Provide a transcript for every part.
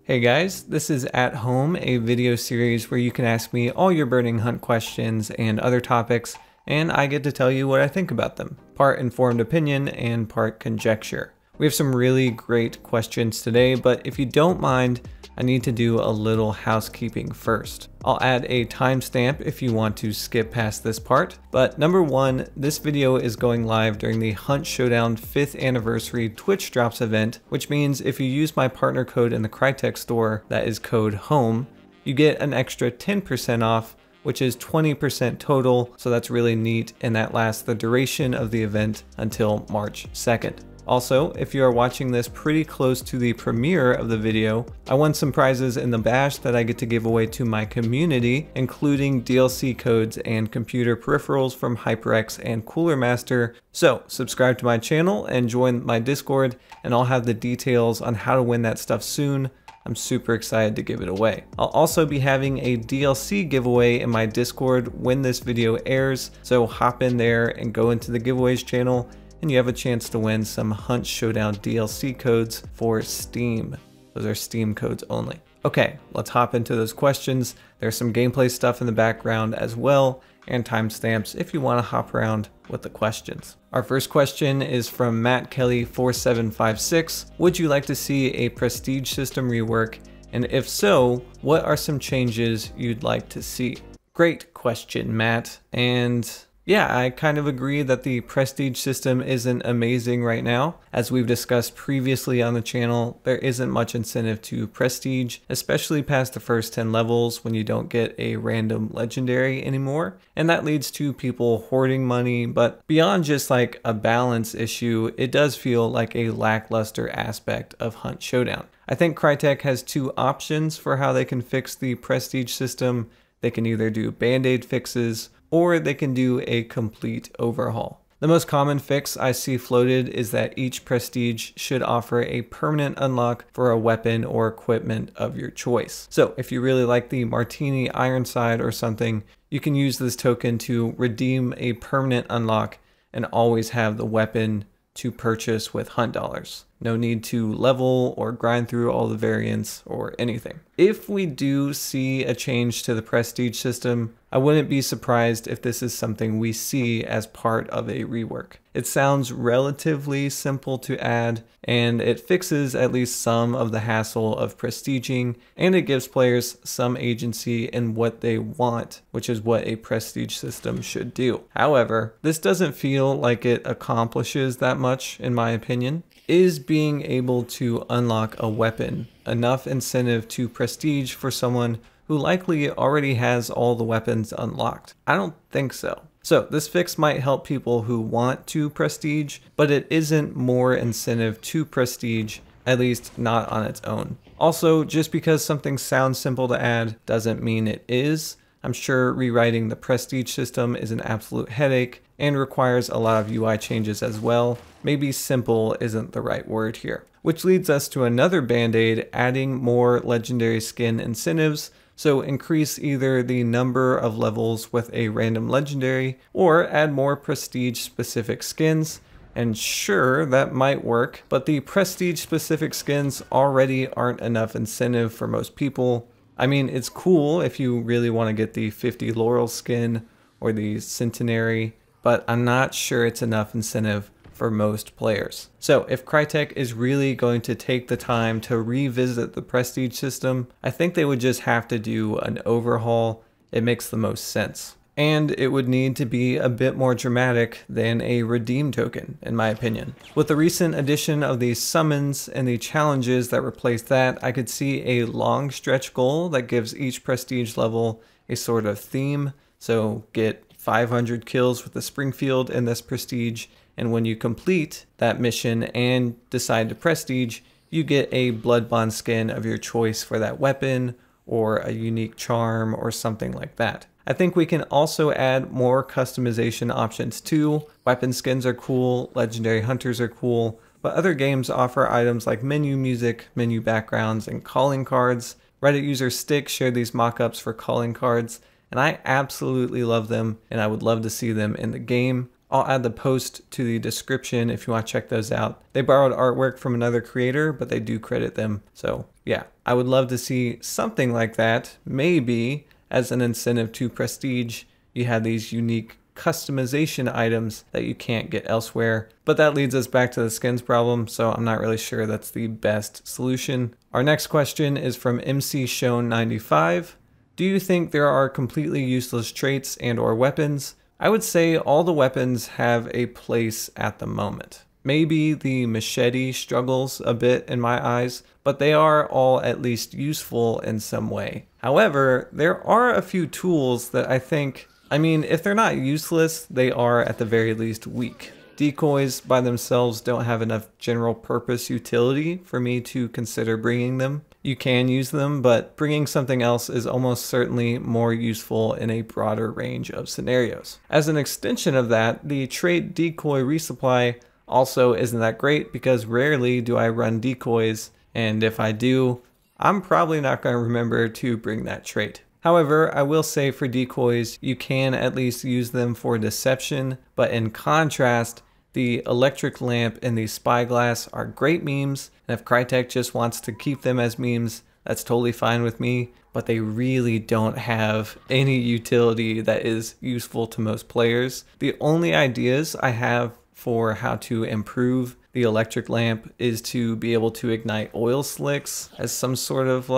Hey guys, this is At Home, a video series where you can ask me all your burning hunt questions and other topics, and I get to tell you what I think about them. Part informed opinion and part conjecture. We have some really great questions today, but if you don't mind, I need to do a little housekeeping first. I'll add a timestamp if you want to skip past this part, but number one, this video is going live during the Hunt Showdown 5th anniversary Twitch Drops event, which means if you use my partner code in the Crytek store, that is code HOME, you get an extra 10% off, which is 20% total, so that's really neat, and that lasts the duration of the event until March 2nd. Also, if you are watching this pretty close to the premiere of the video, I won some prizes in the bash that I get to give away to my community, including DLC codes and computer peripherals from HyperX and Cooler Master. So subscribe to my channel and join my Discord, and I'll have the details on how to win that stuff soon. I'm super excited to give it away. I'll also be having a DLC giveaway in my Discord when this video airs, so hop in there and go into the giveaways channel and you have a chance to win some Hunt Showdown DLC codes for Steam. Those are Steam codes only. Okay, let's hop into those questions. There's some gameplay stuff in the background as well, and timestamps if you want to hop around with the questions. Our first question is from Matt Kelly 4756. Would you like to see a prestige system rework? And if so, what are some changes you'd like to see? Great question, Matt. And yeah, I kind of agree that the prestige system isn't amazing right now. As we've discussed previously on the channel, there isn't much incentive to prestige, especially past the first 10 levels when you don't get a random legendary anymore. And that leads to people hoarding money, but beyond just like a balance issue, it does feel like a lackluster aspect of Hunt Showdown. I think Crytek has two options for how they can fix the prestige system. They can either do band-aid fixes, or they can do a complete overhaul. The most common fix I see floated is that each prestige should offer a permanent unlock for a weapon or equipment of your choice. So if you really like the Martini Ironside or something, you can use this token to redeem a permanent unlock and always have the weapon to purchase with hunt dollars. No need to level or grind through all the variants or anything. If we do see a change to the prestige system, I wouldn't be surprised if this is something we see as part of a rework. It sounds relatively simple to add, and it fixes at least some of the hassle of prestiging, and it gives players some agency in what they want, which is what a prestige system should do. However, this doesn't feel like it accomplishes that much, in my opinion. Is being able to unlock a weapon enough incentive to prestige for someone who likely already has all the weapons unlocked? I don't think so. So this fix might help people who want to prestige, but it isn't more incentive to prestige, at least not on its own. Also, just because something sounds simple to add doesn't mean it is. I'm sure rewriting the prestige system is an absolute headache and requires a lot of UI changes as well. Maybe simple isn't the right word here. Which leads us to another band-aid, adding more legendary skin incentives. So increase either the number of levels with a random legendary or add more prestige specific skins. And sure, that might work, but the prestige specific skins already aren't enough incentive for most people. I mean, it's cool if you really want to get the 50 Laurel skin or the Centenary, but I'm not sure it's enough incentive for most players. So if Crytek is really going to take the time to revisit the prestige system, I think they would just have to do an overhaul. It makes the most sense. And it would need to be a bit more dramatic than a redeem token, in my opinion. With the recent addition of the summons and the challenges that replace that, I could see a long stretch goal that gives each prestige level a sort of theme. So get 500 kills with the Springfield in this prestige, and when you complete that mission and decide to prestige, you get a blood bond skin of your choice for that weapon, or a unique charm, or something like that. I think we can also add more customization options too. Weapon skins are cool, legendary hunters are cool, but other games offer items like menu music, menu backgrounds, and calling cards. Reddit user Stick shared these mockups for calling cards, and I absolutely love them, and I would love to see them in the game. I'll add the post to the description if you want to check those out. They borrowed artwork from another creator, but they do credit them, so yeah, I would love to see something like that. Maybe as an incentive to prestige, you have these unique customization items that you can't get elsewhere. But that leads us back to the skins problem, so I'm not really sure that's the best solution. Our next question is from MC Shown 95. Do you think there are completely useless traits and or weapons? I would say all the weapons have a place at the moment. Maybe the machete struggles a bit in my eyes, but they are all at least useful in some way. However, there are a few tools that I think, if they're not useless, they are at the very least weak. Decoys by themselves don't have enough general purpose utility for me to consider bringing them. You can use them, but bringing something else is almost certainly more useful in a broader range of scenarios. As an extension of that, the trait decoy resupply also isn't that great because rarely do I run decoys, and if I do, I'm probably not going to remember to bring that trait. However, I will say for decoys, you can at least use them for deception, but in contrast, the electric lamp and the spyglass are great memes, and if Crytek just wants to keep them as memes, that's totally fine with me, but they really don't have any utility that is useful to most players. The only ideas I have for how to improve the electric lamp is to be able to ignite oil slicks as some sort of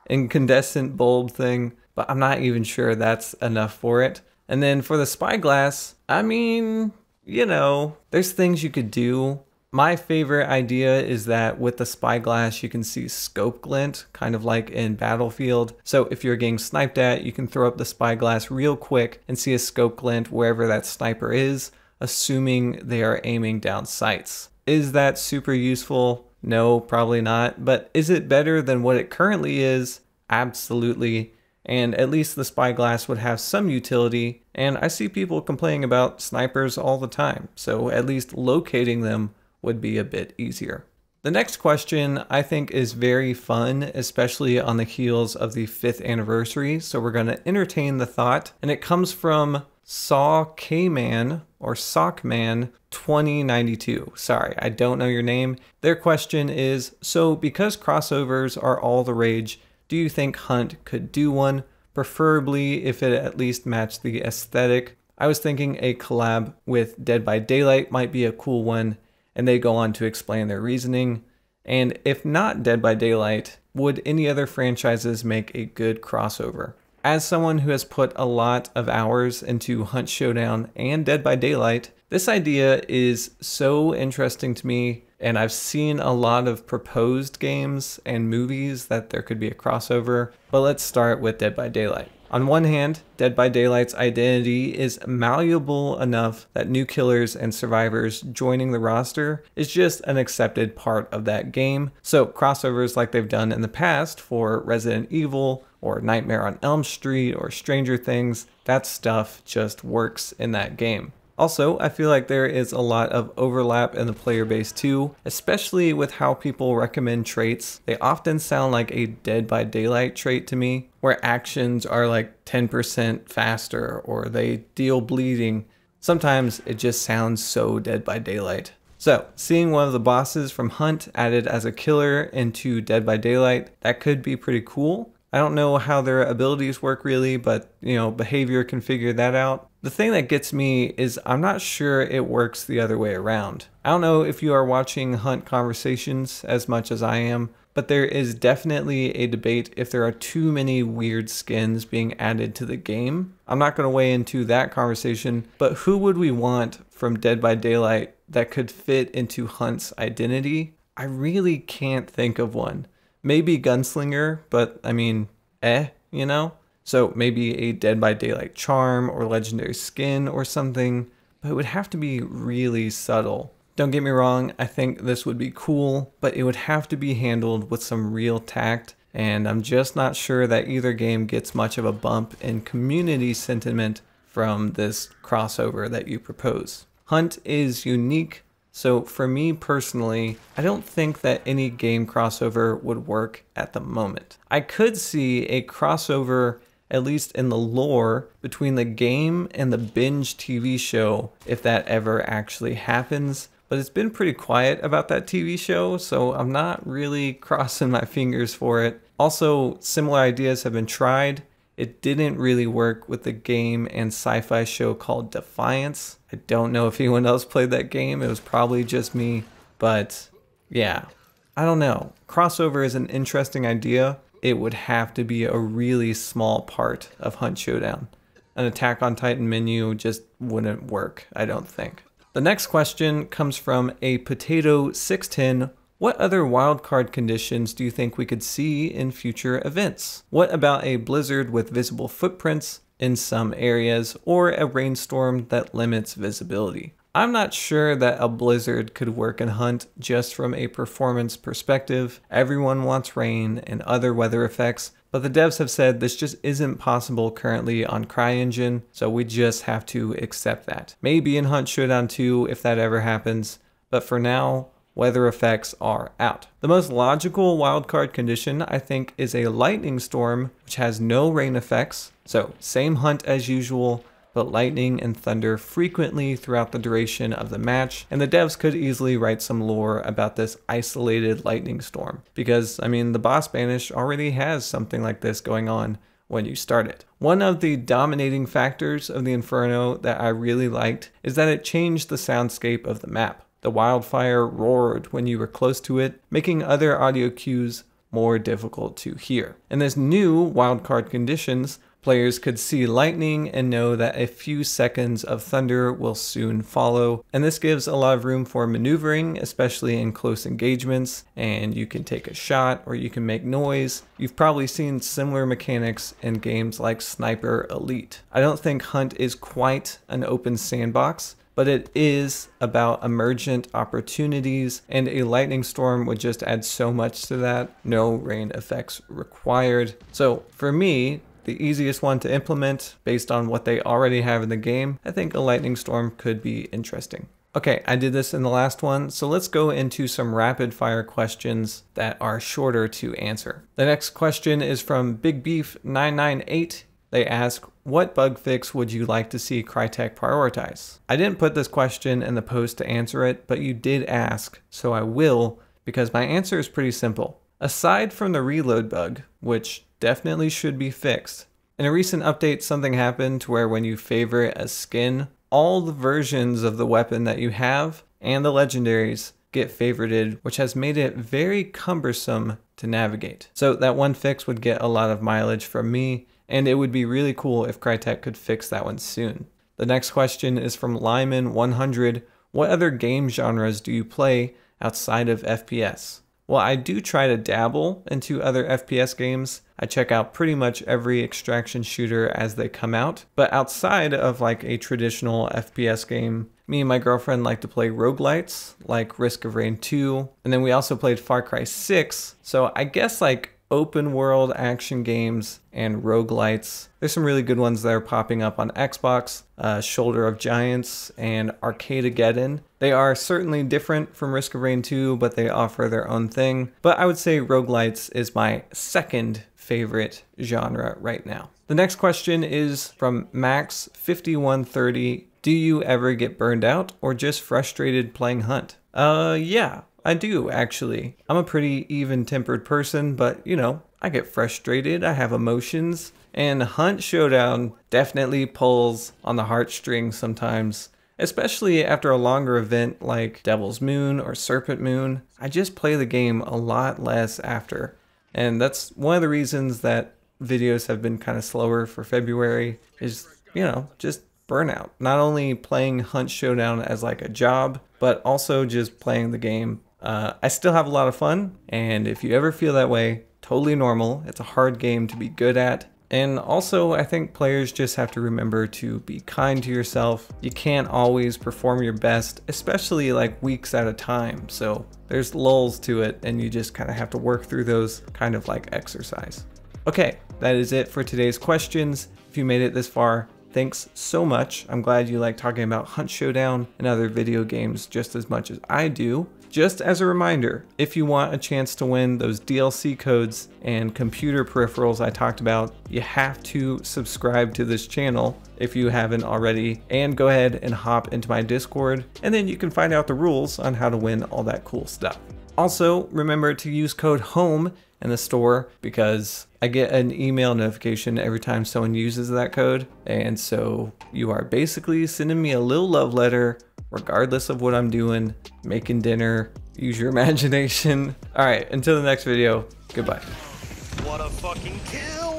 incandescent bulb thing, but I'm not even sure that's enough for it. And then for the spyglass, there's things you could do. My favorite idea is that with the spyglass, you can see scope glint, kind of like in Battlefield. So if you're getting sniped at, you can throw up the spyglass real quick and see a scope glint wherever that sniper is, assuming they are aiming down sights. Is that super useful? No, probably not. But is it better than what it currently is? Absolutely. And at least the spyglass would have some utility. And I see people complaining about snipers all the time, so at least locating them would be a bit easier. The next question I think is very fun, especially on the heels of the 5th anniversary. So we're going to entertain the thought, and it comes from Sockman 2092. Sorry, I don't know your name. Their question is, so because crossovers are all the rage, do you think Hunt could do one? Preferably if it at least matched the aesthetic. I was thinking a collab with Dead by Daylight might be a cool one, and they go on to explain their reasoning. And if not Dead by Daylight, would any other franchises make a good crossover? As someone who has put a lot of hours into Hunt Showdown and Dead by Daylight, this idea is so interesting to me, and I've seen a lot of proposed games and movies that there could be a crossover, but let's start with Dead by Daylight. On one hand, Dead by Daylight's identity is malleable enough that new killers and survivors joining the roster is just an accepted part of that game, so crossovers like they've done in the past for Resident Evil or Nightmare on Elm Street or Stranger Things, that stuff just works in that game. Also, I feel like there is a lot of overlap in the player base too, especially with how people recommend traits. They often sound like a Dead by Daylight trait to me, where actions are like 10% faster or they deal bleeding. Sometimes it just sounds so Dead by Daylight. So, seeing one of the bosses from Hunt added as a killer into Dead by Daylight, that could be pretty cool. I don't know how their abilities work really, but behavior can figure that out. The thing that gets me is I'm not sure it works the other way around. I don't know if you are watching Hunt conversations as much as I am, but there is definitely a debate if there are too many weird skins being added to the game. I'm not going to weigh into that conversation, but who would we want from Dead by Daylight that could fit into Hunt's identity? I really can't think of one. Maybe Gunslinger, but So maybe a Dead by Daylight charm or legendary skin or something, but it would have to be really subtle. Don't get me wrong, I think this would be cool, but it would have to be handled with some real tact, and I'm just not sure that either game gets much of a bump in community sentiment from this crossover that you propose. Hunt is unique, so for me personally, I don't think that any game crossover would work at the moment. I could see a crossover, at least in the lore, between the game and the binge TV show if that ever actually happens, but it's been pretty quiet about that TV show, so I'm not really crossing my fingers for it. Also, similar ideas have been tried. It didn't really work with the game and sci-fi show called Defiance. I don't know if anyone else played that game. It was probably just me, but yeah, I don't know. Crossover is an interesting idea. It would have to be a really small part of Hunt Showdown. An Attack on Titan menu just wouldn't work, I don't think. The next question comes from a Potato 610. What other wildcard conditions do you think we could see in future events? What about a blizzard with visible footprints in some areas, or a rainstorm that limits visibility? I'm not sure that a blizzard could work in Hunt just from a performance perspective. Everyone wants rain and other weather effects, but the devs have said this just isn't possible currently on CryEngine, so we just have to accept that. Maybe in Hunt Showdown 2 if that ever happens, but for now, weather effects are out. The most logical wildcard condition, I think, is a lightning storm, which has no rain effects. So same hunt as usual, but lightning and thunder frequently throughout the duration of the match. And the devs could easily write some lore about this isolated lightning storm. Because, I mean, the boss banish already has something like this going on when you start it. One of the dominating factors of the Inferno that I really liked is that it changed the soundscape of the map. The wildfire roared when you were close to it, making other audio cues more difficult to hear. In this new wildcard conditions, players could see lightning and know that a few seconds of thunder will soon follow, and this gives a lot of room for maneuvering, especially in close engagements, and you can take a shot or you can make noise. You've probably seen similar mechanics in games like Sniper Elite. I don't think Hunt is quite an open sandbox, but it is about emergent opportunities, and a lightning storm would just add so much to that. No rain effects required. So for me, the easiest one to implement based on what they already have in the game, I think a lightning storm could be interesting. Okay, I did this in the last one, so let's go into some rapid fire questions that are shorter to answer. The next question is from Big Beef 998. They ask, what bug fix would you like to see Crytek prioritize? I didn't put this question in the post to answer it, but you did ask, so I will, because my answer is pretty simple. Aside from the reload bug, which definitely should be fixed, in a recent update something happened to where when you favorite a skin, all the versions of the weapon that you have and the legendaries get favorited, which has made it very cumbersome to navigate. So that one fix would get a lot of mileage from me, and it would be really cool if Crytek could fix that one soon. The next question is from Lyman100. What other game genres do you play outside of FPS? Well, I do try to dabble into other FPS games. I check out pretty much every extraction shooter as they come out. But outside of like a traditional FPS game, me and my girlfriend like to play roguelites like Risk of Rain 2. And then we also played Far Cry 6. So I guess like open world action games and roguelites. There's some really good ones that are popping up on Xbox, Shoulder of Giants and Arcadegeddon. They are certainly different from Risk of Rain 2, but they offer their own thing. But I would say roguelites is my second favorite genre right now. The next question is from Max5130. Do you ever get burned out or just frustrated playing Hunt? Yeah. I do, actually. I'm a pretty even-tempered person, but, you know, I get frustrated, I have emotions, and Hunt Showdown definitely pulls on the heartstrings sometimes, especially after a longer event like Devil's Moon or Serpent Moon. I just play the game a lot less after, and that's one of the reasons that videos have been kind of slower for February is, you know, just burnout. Not only playing Hunt Showdown as like a job, but also just playing the game. I still have a lot of fun, and if you ever feel that way, totally normal. It's a hard game to be good at. And also, I think players just have to remember to be kind to yourself. You can't always perform your best, especially like weeks at a time. So there's lulls to it, and you just kind of have to work through those, kind of like exercise. Okay, that is it for today's questions. If you made it this far, thanks so much. I'm glad you like talking about Hunt Showdown and other video games just as much as I do. Just as a reminder, if you want a chance to win those DLC codes and computer peripherals I talked about, you have to subscribe to this channel if you haven't already, and go ahead and hop into my Discord, and then you can find out the rules on how to win all that cool stuff. Also, remember to use code HOME in the store, because I get an email notification every time someone uses that code, and so you are basically sending me a little love letter regardless of what I'm doing, making dinner. Use your imagination. All right, until the next video, goodbye. What a fucking kill!